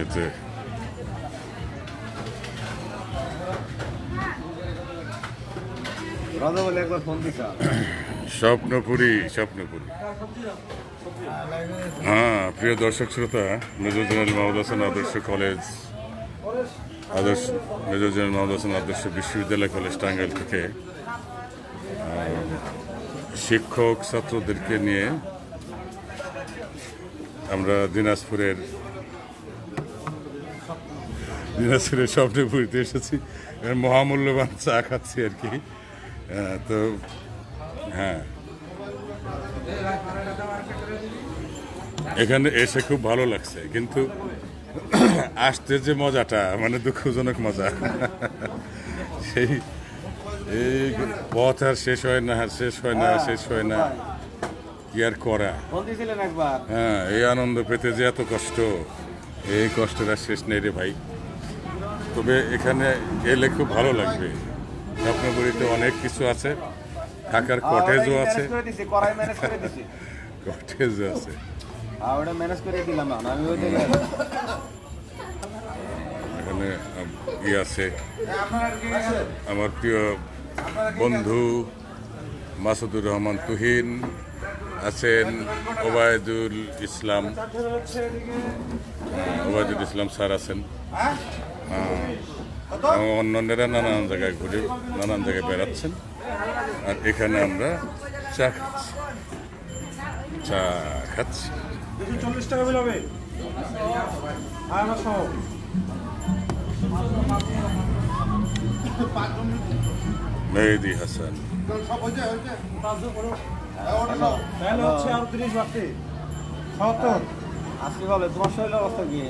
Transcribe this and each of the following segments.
এতে স্বপ্নপুরী হ্যাঁ, প্রিয় দর্শক শ্রোতা, মেজর জেনারেল মাহমুদ হাসান আদর্শ college major general Mahmud Hasan আদর্শ বিশ্ববিদ্যালয় কলেজ টাঙ্গাইল থেকে শিক্ষক ছাত্রদেরকে নিয়ে আমরা দিনাজপুরের স্বপ্নপুরীতে এসেছি। মহামূল্যবান চা খাচ্ছি আর কি। তো হ্যাঁ, এখানে এসে খুব ভালো লাগছে, কিন্তু আসতে যে মজাটা মানে দুঃখজনক মজা। সেই এই পথ আর শেষ হয় না কি আর করা। হ্যাঁ, এই আনন্দ পেতে যে এত কষ্ট, এই কষ্টের আর শেষ নেই রে ভাই। তবে এখানে এলে খুব ভালো লাগবে। স্বপ্নপুরীতে অনেক কিছু আছে, থাকার কটেজও আছে। এখানে আছে আমার প্রিয় বন্ধু মাসুদুর রহমান তুহিন আছেন, ওবায়দুল ইসলাম স্যার আছেন। অন্যান্যরা নানান জায়গায় ঘুরে নানান জায়গায় বেড়াচ্ছেন, আর এখানে আমরা চা খাচ্ছি। 40 টাকা বিল হবে। মেহেদি হাসান, তোমার শরীরের অবস্থা কি?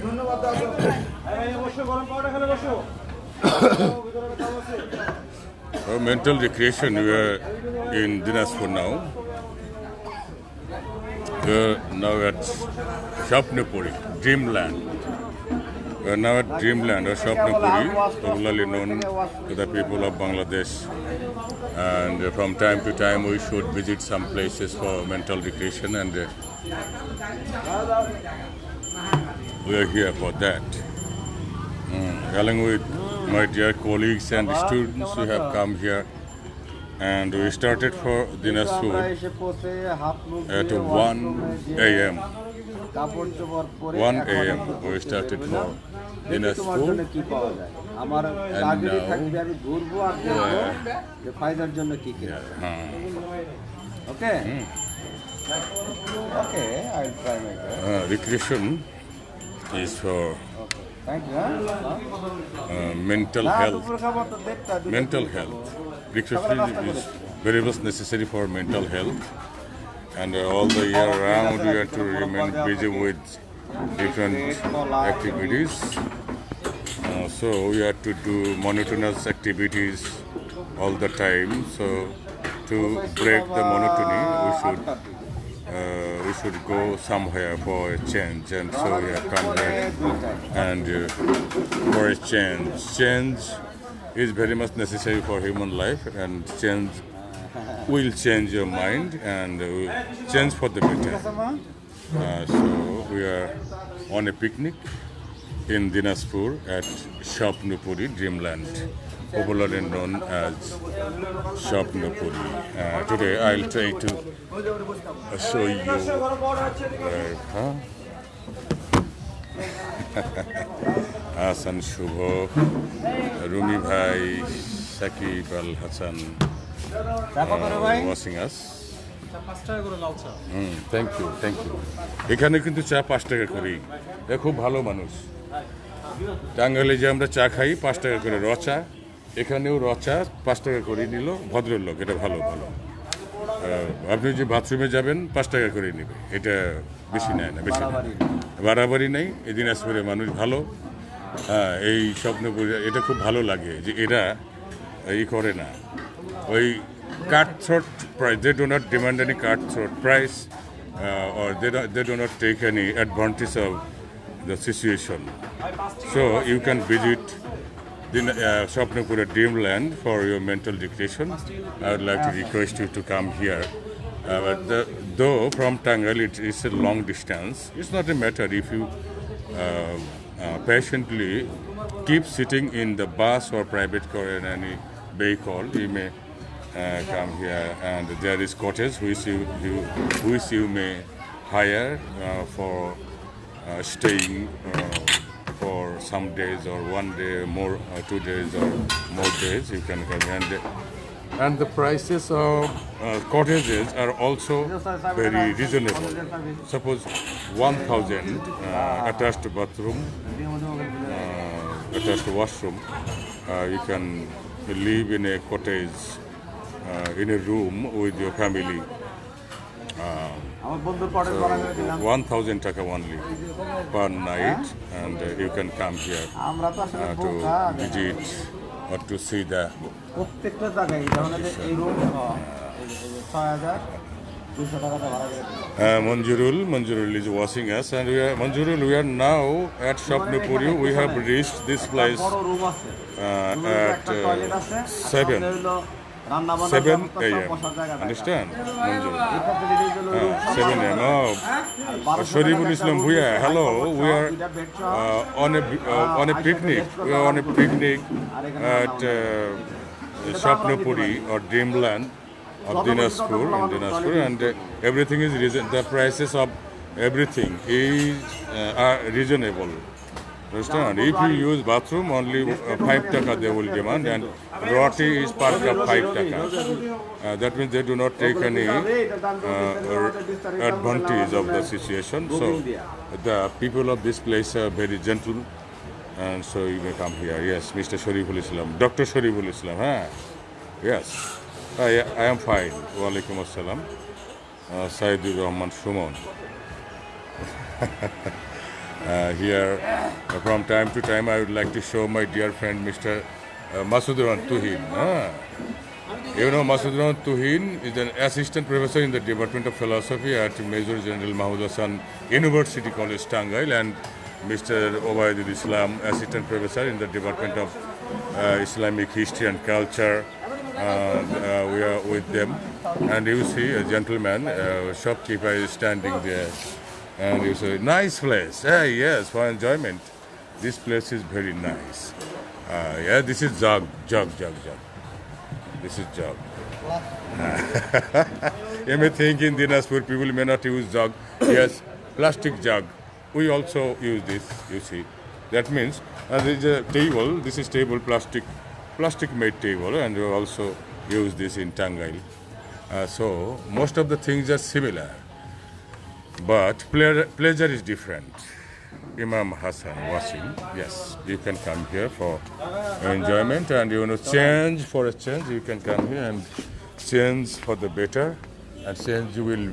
ধন্যবাদ। গরম পাউডার খেলে বসো। For mental recreation, we are in Dinajpur now. We are now at Swapnapuri, Dreamland. We are now at Dreamland or Swapnapuri, popularly known to the people of Bangladesh. And from time to time, we should visit some places for mental recreation, and we are here for that. Along with my dear colleagues and students, we have come here, and we started for Dinajpur at 1 a.m. 1 a.m. we started for Dinajpur, recreation is for mental health. Recreation is very much necessary for mental health, and all the year round we have to remain busy with different activities. So we have to do monotonous activities all the time. So to break the monotony, we should go somewhere for a change, and so we have come here and for a change. Change is very much necessary for human life, and change will change your mind and will change for the better. So we are on a picnic in Dinajpur at Swapnapuri Dreamland, popularly known as Swapnapuri. Today I'll try to show you Hasan Shubho, Rumi Bhai, Sakib Al Hassan watching us. Thank you. এখানে কিন্তু চা 5 টাকা করেই। এ খুব ভালো মানুষ। টাঙ্গাইলে যে আমরা চা খাই 5 টাকা করে র চা, এখানেও র চা 5 টাকা করে নিল ভদ্রলোক। এটা ভালো। আপনি যে বাথরুমে যাবেন 5 টাকা করে নেবে, এটা বেশি নেয় না, বাড়াবাড়ি নেই। এই দিনাজপুরে মানুষ ভালো। হ্যাঁ, এই স্বপ্নপুরী এটা খুব ভালো লাগে যে এরা করে না ওই cutthroat price. They do not demand any cutthroat price, or they do not take any advantage of the situation. So you can visit the Swapnapuri Dreamland for your mental recreation. I would like to request you to come here Though from Tangal it is a long distance, it's not a matter if you patiently keep sitting in the bus or private car in any vehicle. You may come here, and there is cottage which you may hire for staying for some days or 1 day more, 2 days or more days. You can come and the prices of cottages are also very reasonable. Suppose 1,000 attached bathroom, attached washroom. You can live in a cottage in a room with your family. 1,000 taka only per night, and you can come here to visit or to see the প্রত্যেকটা জায়গায় যেমন এই room 6,200 টাকাতে ভাড়া করে Manjurul is watching us, and Manjurul, we are now at Shopnupuri. We have reached this place বড় room আছে at toilet আছে 7 রান্না বান্না 7 সব a.m. বসার জায়গা Understand, Manjurul? এই ফ্যাসিলিটিস হলো room 7 a.m. Oh, Shariful Islam Bhuya, hello. We are on a picnic. We are on a picnic at Shopnupuri or Dreamland of Dinajpur, and everything is the prices of everything is are reasonable. Understand? If you use bathroom, only 5 taka they will demand, and roti is per cup 5 taka. That means they do not take any advantage of the situation. So the people of this place are very gentle, and so you may come here. Yes, Mr. Shariful Islam, Dr. Shariful Islam. Huh? Yes, I am fine. Wa alaikum assalam. Saidur Rahman Shumon. Here, from time to time, I would like to show my dear friend Mr. Masuduran Tuhin. You know, Masuduran Tuhin is an assistant professor in the Department of Philosophy at Major General Mahmud Hassan University College, Tangail, and Mr. Obaidul Islam, assistant professor in the Department of Islamic History and Culture. We are with them, and you see a gentleman, shopkeeper is standing there. And you say, nice place. Yes, for enjoyment. This place is very nice. Yeah, this is jug. This is jug. You may think in Dinajpur people may not use jug. Yes, plastic jug. We also use this, you see. That means there is a table. This is table, plastic made table, and we also use this in Tangail. So most of the things are similar. But pleasure is different. Imam Hassan watching. Yes, you can come here for enjoyment, and you know, change for a change. You can come here and change for the better, and change you will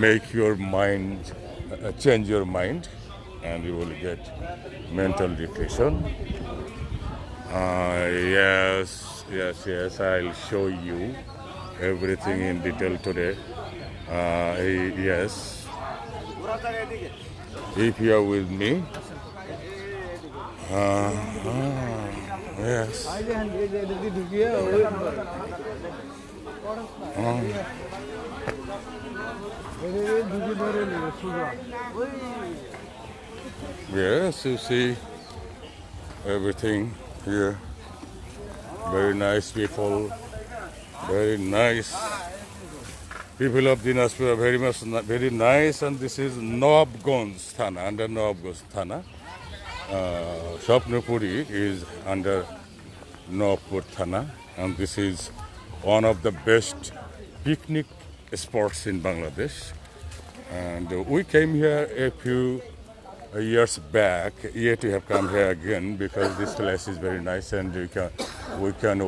make your mind, change your mind, and you will get mental depression. Yes, I'll show you everything in detail today. Yes, if you are with me, yes. Yes, you see everything here. Very nice people, very nice. People of Dinajpur are very nice, and this is Nawabganj Thana, under Nawabganj Thana. Shopnupuri is under Nawabpur Thana, and this is one of the best picnic spots in Bangladesh. And we came here a few years back, yet we have come here again because this place is very nice, and we can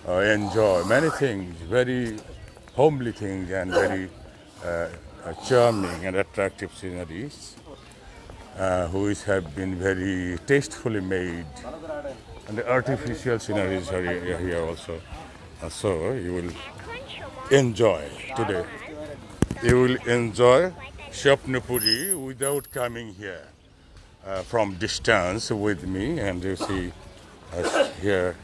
enjoy many things, very homely things, and very charming and attractive sceneries, which have been very tastefully made, and the artificial sceneries are here also. So you will enjoy today. You will enjoy Shopnupuri without coming here from distance with me, and you see us here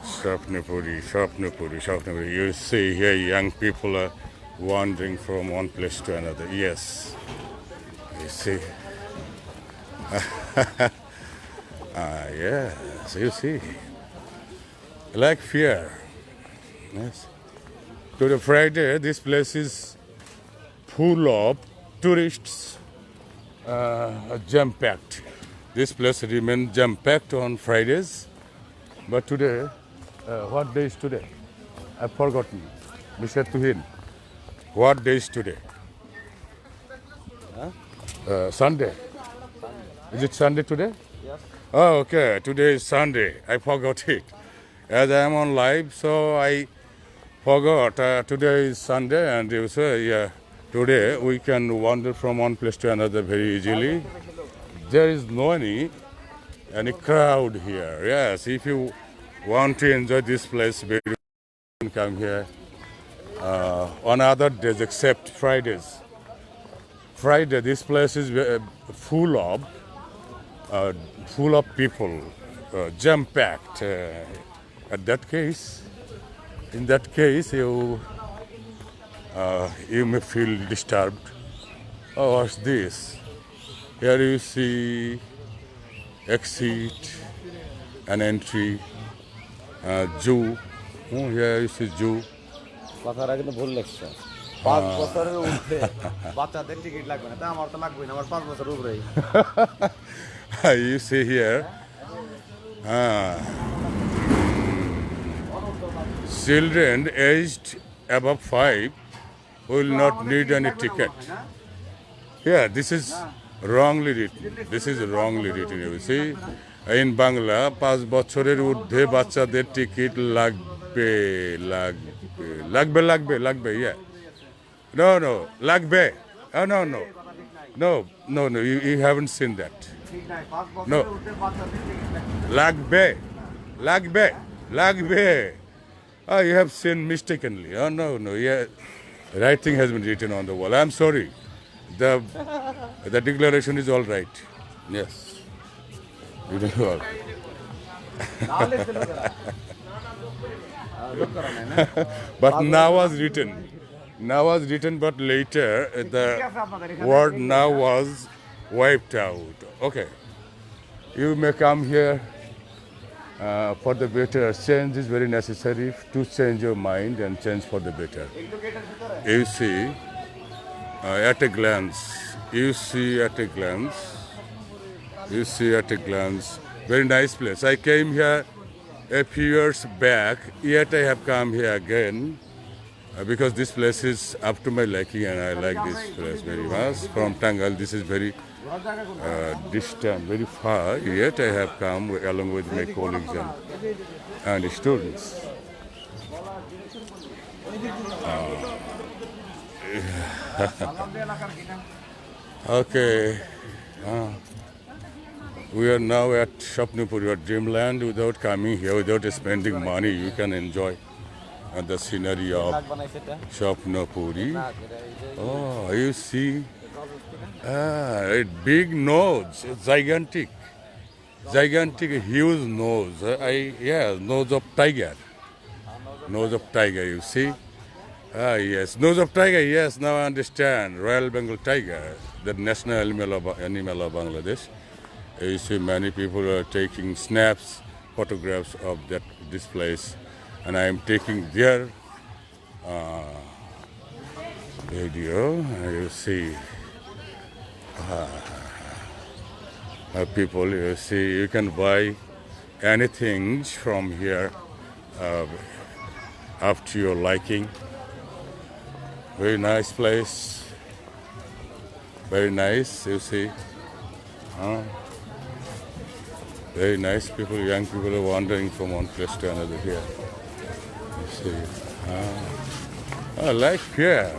Swapnapuri, Swapnapuri, Swapnapuri. You see here young people are wandering from one place to another. Yes. You see. Yes, you see. Like fear. Yes. Today Friday, this place is full of tourists, jam-packed. This place remains jam-packed on Fridays. But today, what day is today? I've forgotten. Mr. Tuhin, what day is today? Sunday. Is it Sunday today? Yes. Oh, okay. Today is Sunday. I forgot it. As I am on live, so I forgot. Today is Sunday, and you say, yeah, today we can wander from one place to another very easily. There is no any crowd here. Yes, if you want to enjoy this place, you can come here on other days except Fridays. Friday, this place is full of people, jam-packed. In that case, you may feel disturbed. Oh, what's this? Here you see exit, an entry, Jew. Oh, here you see Jew. কথাটা কিন্তু ভুল লেখছে 5 বছরের ঊর্ধ্বে বাচ্চাদের ticket লাগবে না তা আমার তো লাগবে না আমার 5 বছরের উপরেই You see here, children aged above 5 will not need any ticket. Yeah, this is wrongly written. This is wrongly written. You see, in Bangla, 5 বছরের ঊর্ধ্বে বাচ্চাদের টিকিট লাগবে, yeah. No, লাগবে. Oh, no, you haven't seen that. ঠিক নাই 5 No. বছরের ঊর্ধ্বে বাচ্চাদের টিকিট লাগবে. Oh, you have seen mistakenly. Oh, no, yeah. Writing has been written on the wall. I'm sorry. The declaration is all right. Yes. You know all. তাহলে ছিল লোক করা নাই না But now was written, but later the word now was wiped out. Okay. You may come here for the better. Change is very necessary to change your mind and change for the better. You see, at a glance, very nice place. I came here a few years back, yet I have come here again because this place is up to my liking and I like this place very much. From Tangal, this is very distant, very far, yet I have come along with my colleagues and students. Okay. We are now at Swapnapuri, or dreamland. Without coming here, without spending money, you can enjoy the scenery of বানাইছে এটা Swapnapuri. Oh, you see, a big nose, gigantic, huge nose. Nose of tiger. You see? Yes, nose of tiger. Yes, now I understand. Royal Bengal tiger, the national animal of Bangladesh. You see, many people are taking photographs of this place, and I am taking their video. You see, people. You see, you can buy anything from here up to your liking. Very nice place. Very nice. You see. Very nice people, young people are wandering from one place to another here. You see. Like here.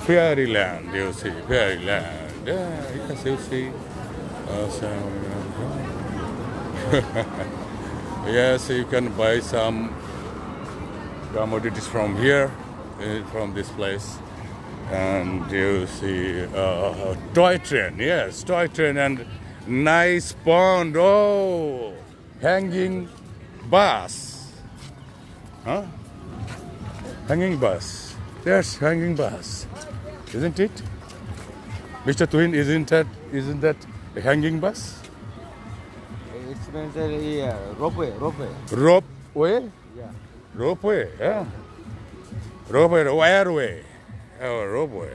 Fairyland, you see. Fairyland. Yes, you see. Yes, you can buy some commodities from here, from this place. And you see toy train, yes, toy train and nice pond, hanging bus. Huh? Hanging bus. There's hanging bus. Isn't it? Mr. Tuhin, isn't that a hanging bus? It's means ropeway. Rope way? Yeah. Rope way, yeah. Rope way, wire way. Oh, rope way.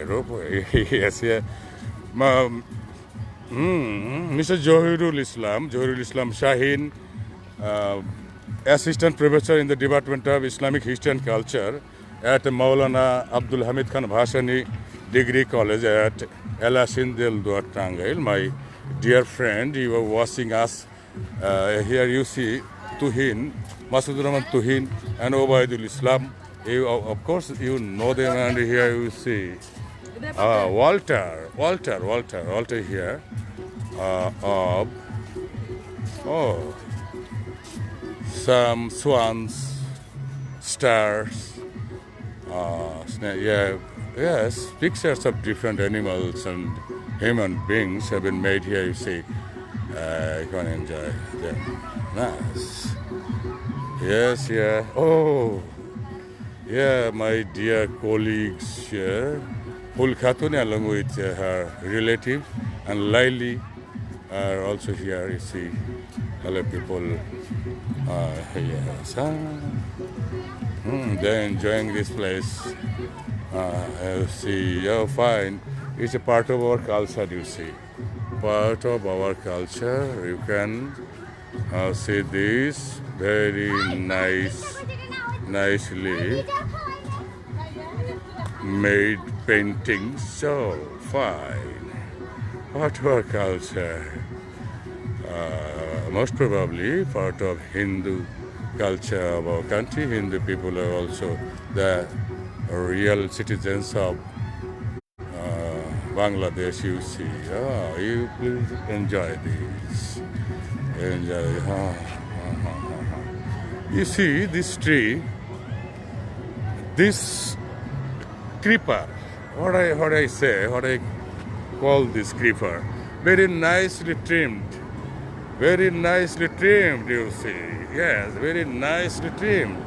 Rope way. Yes, yeah. Mr. Johirul Islam Shaheen, Assistant Professor in the Department of Islamic History and Culture at Maulana Abdul Hamid Khan Bhashani Degree College at El Asindel Duat Tangail. My dear friend, you are watching us. Here you see Tuhin, Masood Rahman Tuhin, and Obaidul Islam. You, of course, you know them, and here you see Walter here. Some swans, stars, yes, pictures of different animals and human beings have been made here. You see, you can enjoy them. Nice. Yes, yeah. Oh, yeah, my dear colleagues here, Pul Khatun along with her relative and Laili are also here. You see, hello people. Yes, they're enjoying this place. You see, you're fine. It's a part of our culture, you see. Part of our culture. You can see this very nicely made paintings. So fine. Part of our culture. Most probably part of Hindu culture of our country. Hindu people are also the real citizens of Bangladesh. You see, you please enjoy this. Enjoy. You see this tree, this creeper. What I call this creeper? Very nicely trimmed. Very nicely trimmed, you see. Yes, very nicely trimmed.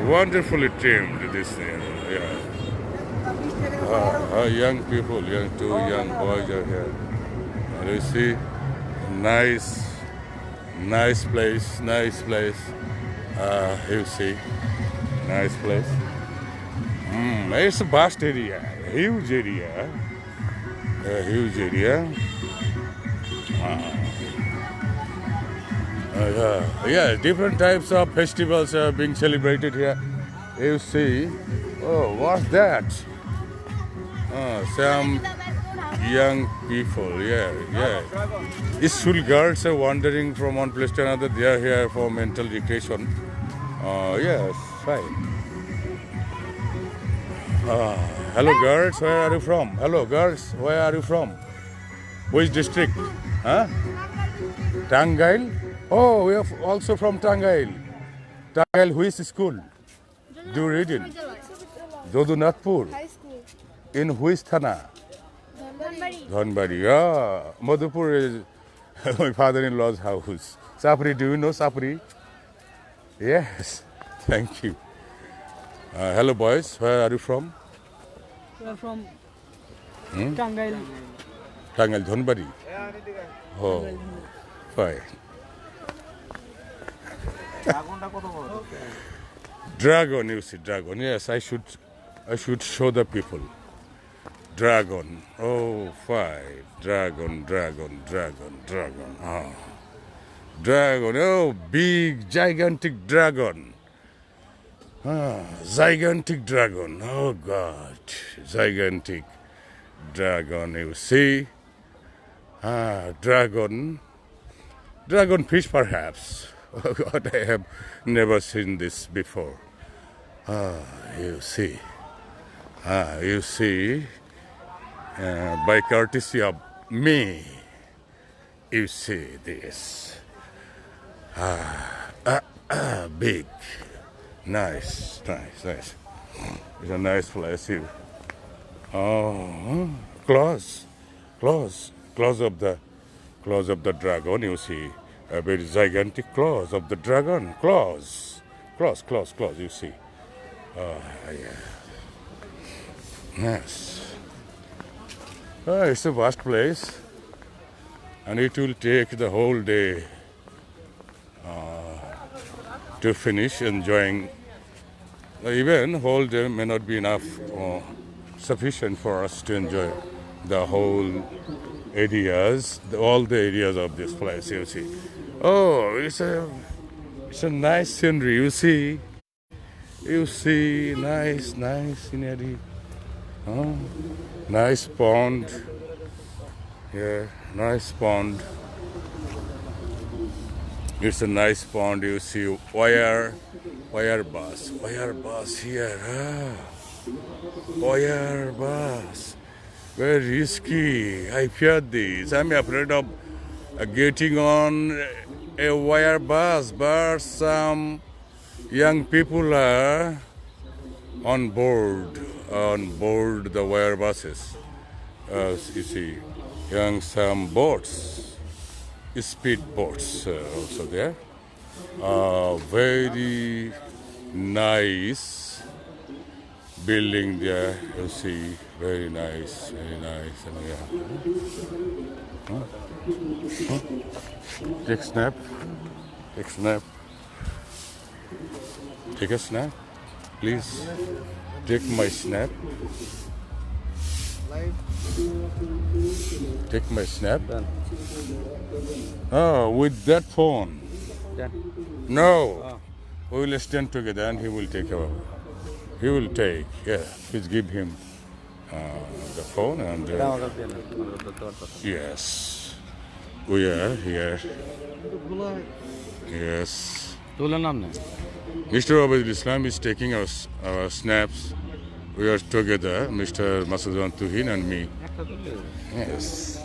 Wonderfully trimmed, this thing. Yeah. Young people, two young boys are here. You see, nice place. You see, nice place. It's a vast area, huge area. Different types of festivals are being celebrated here. You see, what's that? Some young people, School girls are wandering from one place to another. They are here for mental recreation. Yes, fine. Hello girls, where are you from? Hello girls, where are you from? Which district? Huh? Tangail? Oh, we are also from Tangail. Tangail, which school? Do you read in? Jodunathpur. High school. In which thana? Dhanbari. Madhupur is my father-in-law's house. Sapri, do you know Sapri? Yes. Thank you. Hello boys, where are you from? We are from Tangail. Tangail, Dhanbari. Oh, fine. Dragon, you see, dragon. Yes, I should show the people. Dragon. Oh, fine. Dragon. Dragon. Oh, big, gigantic dragon. Gigantic dragon. Oh, God. Gigantic dragon, you see. Dragon. Dragon fish, perhaps. Oh, God, I have never seen this before. You see. By courtesy of me, you see this. Big. Nice. It's a nice place here. Close of the Claws of the dragon, you see. A very gigantic claws of the dragon. Claws, you see. Yeah. Yes. It's a vast place. And it will take the whole day to finish enjoying. Even whole day may not be enough sufficient for us to enjoy the whole areas, all the areas of this place. You see, oh, it's a nice scenery. You see, nice scenery. Nice pond. Yeah, nice pond. It's a nice pond. You see wire bus here. Wire bus. Very risky. I fear this. I'm afraid of getting on a wire bus, but some young people are on board the wire buses. You see, some boats, speed boats also there. Very nice building there. You see, very nice. And yeah. Take snap. Take a snap, please. Take my snap. Take my snap. Oh, with that phone. No. We will stand together and he will take over. He will take. Yeah. Please give him the phone and. Yes. We are here. Yes. Mr. Abidul Islam is taking our snaps. We are together, Mr. Masudan Tuhin and me. Yes.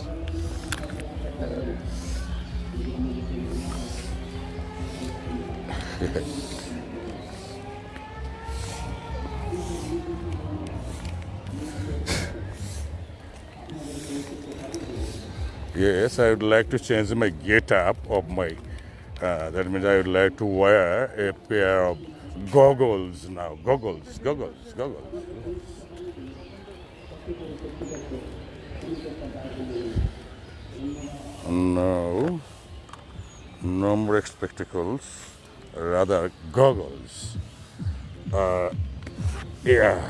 Yes, I would like to change my get-up of my. That means I would like to wear a pair of goggles now. Goggles. No more spectacles, rather goggles. Yeah.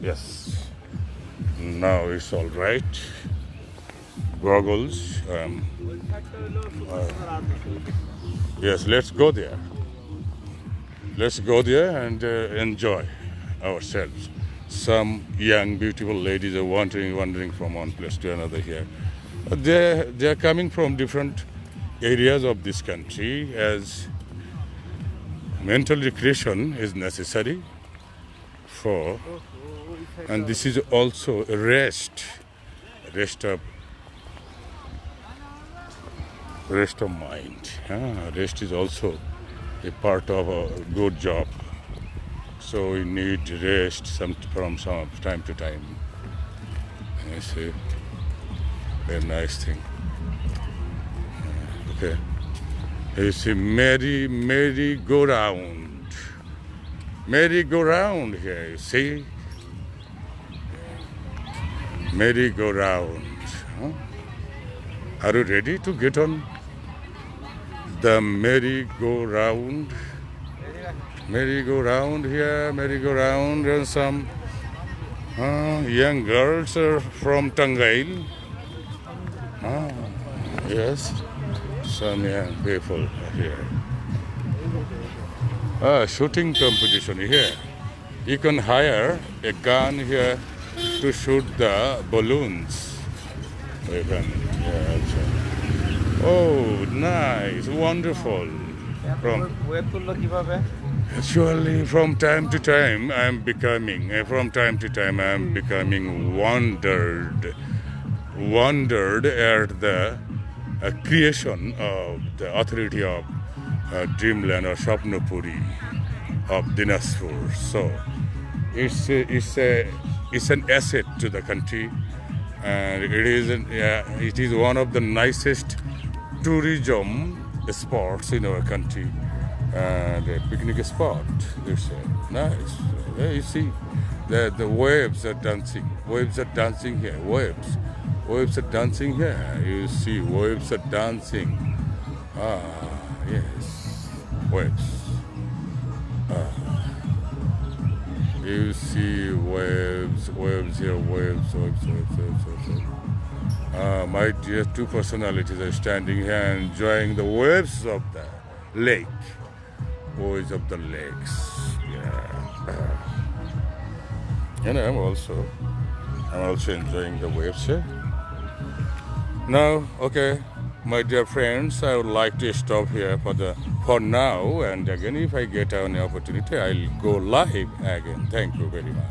Yes. Now it's all right. Goggles. Yes, let's go there. Let's go there and enjoy ourselves. Some young, beautiful ladies are wandering from one place to another here. They are coming from different areas of this country, as mental recreation is necessary for, and this is also a rest of mind. Rest is also a part of a good job. So we need rest from time to time. It's a very nice thing. Okay. You see merry-go-round. Merry-go-round here, you see? Merry-go-round. Are you ready to get on the merry-go-round? Merry-go-round here, merry-go-round, and some young girls are from Tangail. Yes, some young people here. Shooting competition here. You can hire a gun here to shoot the balloons. Oh, nice, wonderful. Actually, from time to time, I am becoming wondered at the creation of the authority of Dreamland or Swapnapuri of Dinajpur. So it's an asset to the country, and it is one of the nicest tourism spots in our country, and a picnic spot. It's nice. Yeah, you see, the waves are dancing. Waves are dancing here. Waves are dancing here. You see, waves are dancing. Ah, yes, waves. You see waves here, waves. My dear two personalities are standing here enjoying the waves of the lake. Waves of the lakes. Yeah. And I'm also enjoying the waves here. Now, okay, my dear friends, I would like to stop here for now, and again, if I get any opportunity, I'll go live again. Thank you very much.